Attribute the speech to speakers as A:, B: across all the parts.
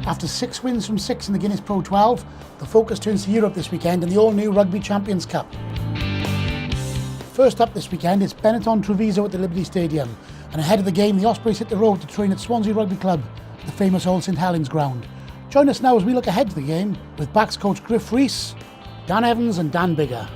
A: After 6 wins from 6 in the Guinness PRO12, the focus turns to Europe this weekend in the all-new Rugby Champions Cup. First up this weekend is Benetton Treviso at the Liberty Stadium, and ahead of the game the Ospreys hit the road to train at Swansea Rugby Club, the famous old St Helen's ground. Join us now as we look ahead to the game with Backs Coach Gruff Rees, Dan Evans and Dan Biggar.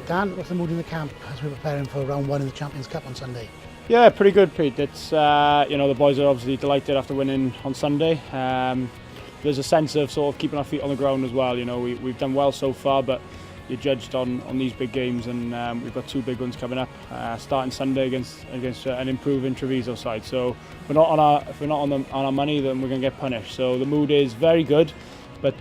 A: Dan, what's the mood in the camp as we're preparing for round 1 in the Champions Cup on Sunday?
B: Yeah, pretty good, Pete. It's the boys are obviously delighted after winning on Sunday. There's a sense of sort of keeping our feet on the ground as well. You know, we've done well so far, but you're judged on these big games, and we've got 2 big ones coming up. Starting Sunday against an improving Treviso side. So if we're not on our money, then we're going to get punished. So the mood is very good, but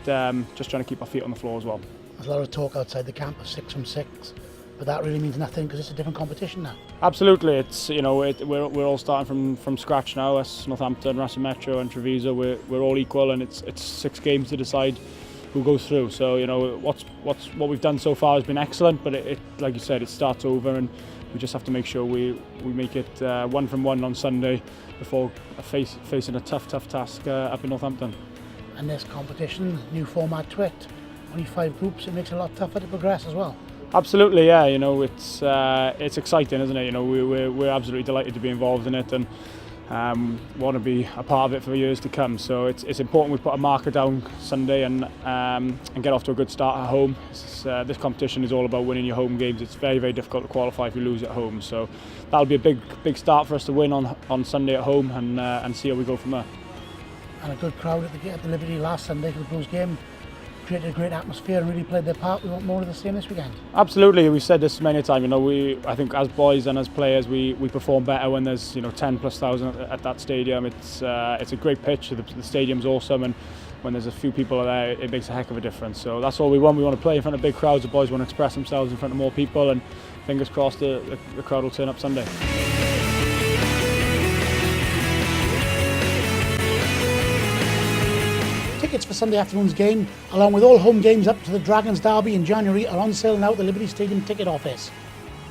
B: just trying to keep our feet on the floor as well.
A: There's a lot of talk outside the camp of 6 from 6, but that really means nothing because it's a different competition now.
B: Absolutely, it's we're all starting from scratch now. Us, Northampton, Racing Metro, and Treviso, we're all equal, and it's 6 games to decide who goes through. So what we've done so far has been excellent, but it like you said, it starts over, and we just have to make sure we make it 1 from 1 on Sunday before facing a tough task up in Northampton.
A: And this competition, new format to it, only 5 groups, it makes it a lot tougher to progress as well.
B: Absolutely, yeah. It's exciting, isn't it? We're absolutely delighted to be involved in it, and want to be a part of it for years to come. So it's important we put a marker down Sunday and get off to a good start at home. This competition is all about winning your home games. It's very, very difficult to qualify if you lose at home. So that'll be a big start for us to win on Sunday at home and see how we go from there.
A: And a good crowd at the Liberty last Sunday for the Blues game. Created a great atmosphere and really played their part. We want more of the same this weekend.
B: Absolutely, we've said this many times. I think as boys and as players, we perform better when there's 10,000+ at that stadium. It's a great pitch. The stadium's awesome, and when there's a few people there, it makes a heck of a difference. So that's all we want. We want to play in front of big crowds. The boys want to express themselves in front of more people, and fingers crossed the crowd will turn up Sunday.
A: Tickets for Sunday afternoon's game, along with all home games up to the Dragons Derby in January, are on sale now at the Liberty Stadium ticket office.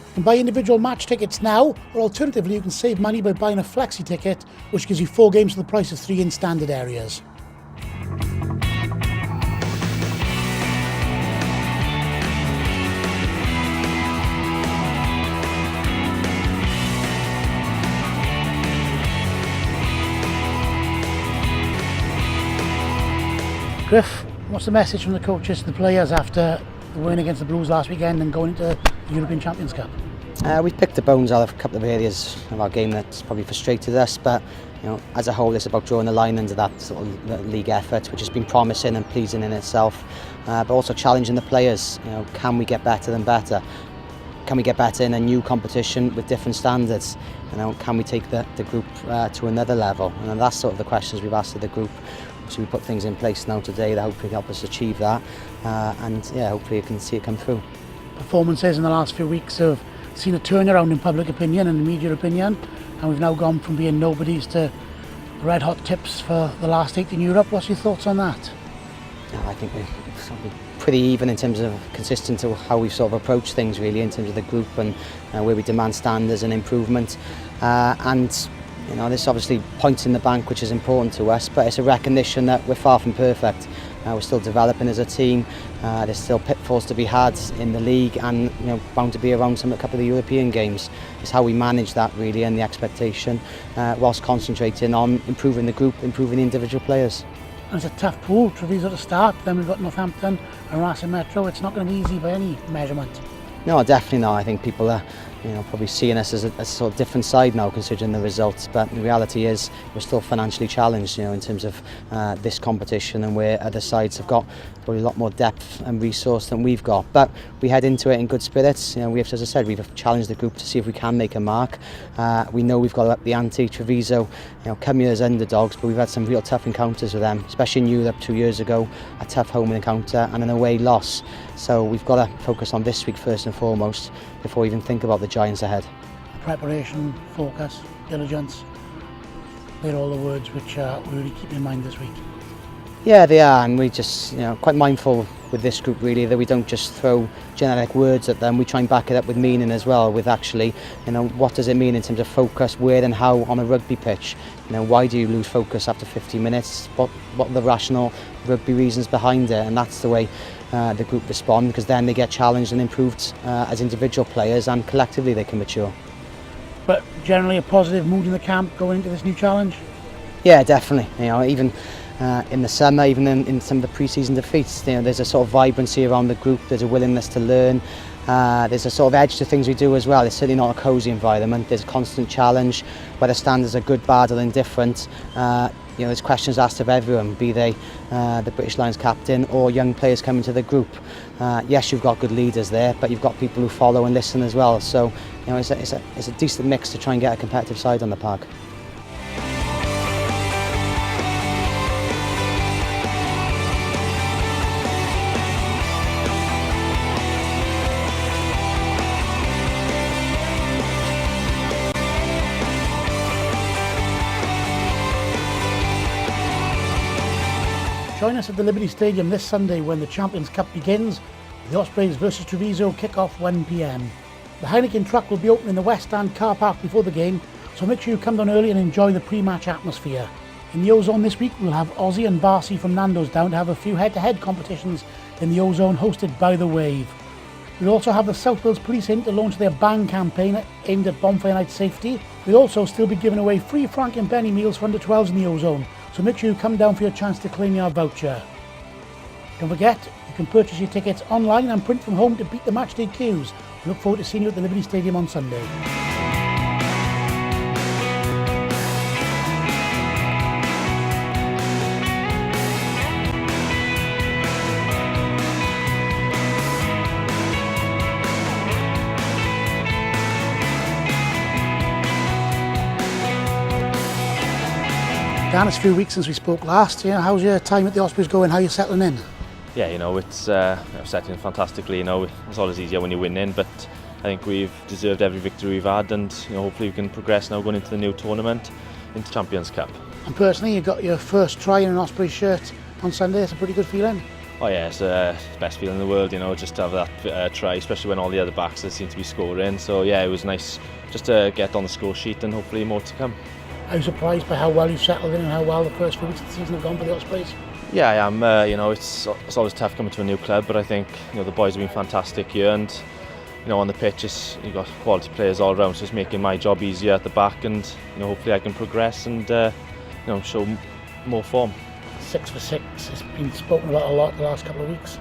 A: You can buy individual match tickets now, or alternatively you can save money by buying a flexi ticket, which gives you 4 games for the price of 3 in standard areas. Griff, what's the message from the coaches to the players after the win against the Blues last weekend and going into the European Champions Cup?
C: We picked the bones out of a couple of areas of our game that's probably frustrated us, but as a whole it's about drawing a line under that sort of league effort, which has been promising and pleasing in itself, but also challenging the players. Can we get better than better? Can we get better in a new competition with different standards? Can we take the group to another level? And that's sort of the questions we've asked of the group. So we put things in place now today that hopefully help us achieve that, and hopefully you can see it come through. Performances
A: in the last few weeks have seen a turnaround in public opinion and media opinion, and we've now gone from being nobodies to red hot tips for the last 8 in Europe. What's your thoughts on that?
C: I think we're pretty even in terms of consistent to how we've sort of approached things, really, in terms of the group and where we demand standards and improvement. This obviously points in the bank, which is important to us, but it's a recognition that we're far from perfect. We're still developing as a team. There's still pitfalls to be had in the league, and bound to be around a couple of the European games. It's how we manage that, really, and the expectation, whilst concentrating on improving the group, improving the individual players.
A: And it's a tough pool. Treviso to start, then we've got Northampton and Racing Metro. It's not going to be easy by any measurement.
C: No, definitely not. I think people are probably seeing us as a sort of different side now, considering the results, but the reality is we're still financially challenged in terms of this competition, and where other sides have got probably a lot more depth and resource than we've got. But we head into it in good spirits. As I said, we've challenged the group to see if we can make a mark. We know we've got to up the ante. Treviso come here as underdogs, but we've had some real tough encounters with them, especially in Europe 2 years ago, a tough home encounter and an away loss. So we've got to focus on this week first and foremost before we even think about the giants ahead.
A: Preparation, focus, diligence, they're all the words which we really keep in mind this week.
C: Yeah, they are, and we just, quite mindful with this group really that we don't just throw generic words at them. We try and back it up with meaning as well, with actually, what does it mean in terms of focus, where and how on a rugby pitch. Why do you lose focus after 50 minutes? What are the rational rugby reasons behind it? And that's the way the group respond, because then they get challenged and improved as individual players, and collectively they can mature.
A: But generally a positive mood in the camp going into this new challenge?
C: Yeah, definitely. Even in the summer, even in some of the pre-season defeats, there's a sort of vibrancy around the group. There's a willingness to learn. There's a sort of edge to things we do as well. It's certainly not a cosy environment. There's a constant challenge, whether standards are good, bad or indifferent. There's questions asked of everyone, be they the British Lions captain or young players coming to the group. Yes, you've got good leaders there, but you've got people who follow and listen as well. So it's a decent mix to try and get a competitive side on the park.
A: Join us at the Liberty Stadium this Sunday when the Champions Cup begins. The Ospreys versus Treviso kick off 1 p.m. The Heineken truck will be open in the West Stand car park before the game, so make sure you come down early and enjoy the pre-match atmosphere. In the O-Zone this week, we'll have Aussie and Barcy from Nando's down to have a few head-to-head competitions in the O-Zone hosted by The Wave. We'll also have the South Wales Police in to launch their Bang campaign aimed at bonfire night safety. We'll also still be giving away free Frank and Benny meals for under 12s in the O-Zone, so make sure you come down for your chance to claim your voucher. Don't forget, you can purchase your tickets online and print from home to beat the matchday queues. We look forward to seeing you at the Liberty Stadium on Sunday. Dan, it's a few weeks since we spoke last. How's your time at the Ospreys going? How are you settling in?
D: Yeah, it's settling fantastically. It's always easier when you're winning, but I think we've deserved every victory we've had, and hopefully we can progress now going into the new tournament, into Champions Cup.
A: And personally, you got your first try in an Ospreys shirt on Sunday. It's a pretty good feeling.
D: Oh yeah, it's the best feeling in the world, just to have that try, especially when all the other backs seem to be scoring. So yeah, it was nice just to get on the score sheet, and hopefully more to come.
A: Are you surprised by how well you've settled in and how well the first few weeks of the season have gone for the Ospreys?
D: Yeah, I am. It's always tough coming to a new club, but I think the boys have been fantastic here, and on the pitch, you've got quality players all around, so it's making my job easier at the back, and hopefully I can progress and show more form.
A: 6 for 6. It's been spoken about a lot the last couple of weeks,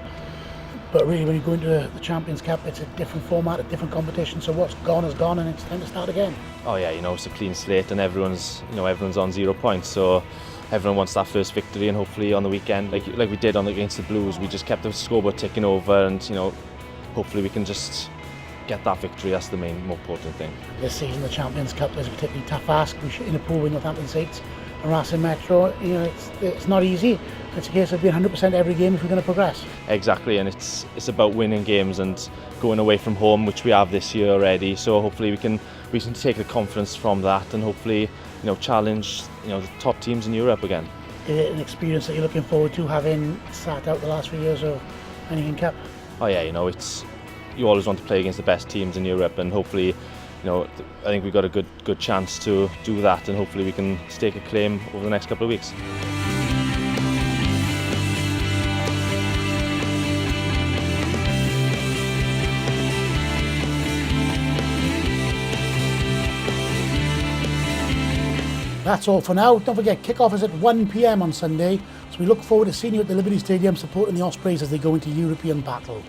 A: but really when you go into the Champions Cup, it's a different format, a different competition. So what's gone is gone, and it's time to start again. Oh yeah,
D: it's a clean slate, and everyone's on 0 points, so everyone wants that first victory, and hopefully on the weekend, like we did against the Blues, we just kept the scoreboard ticking over, and hopefully we can just get that victory. That's the more important thing. This season, the Champions Cup is a particularly tough ask. We should in a pool with Northampton Saints and Racing Metro. It's not easy. It's a case of being 100% every game if we're going to progress. Exactly, and it's about winning games and going away from home, which we have this year already. So hopefully we can take the confidence from that, and hopefully challenge the top teams in Europe again. Is it an experience that you're looking forward to, having sat out the last few years of Heineken Cup? Oh yeah, you always want to play against the best teams in Europe, and hopefully I think we've got a good chance to do that, and hopefully we can stake a claim over the next couple of weeks. That's all for now. Don't forget, kick-off is at 1 p.m. on Sunday, so we look forward to seeing you at the Liberty Stadium supporting the Ospreys as they go into European battle.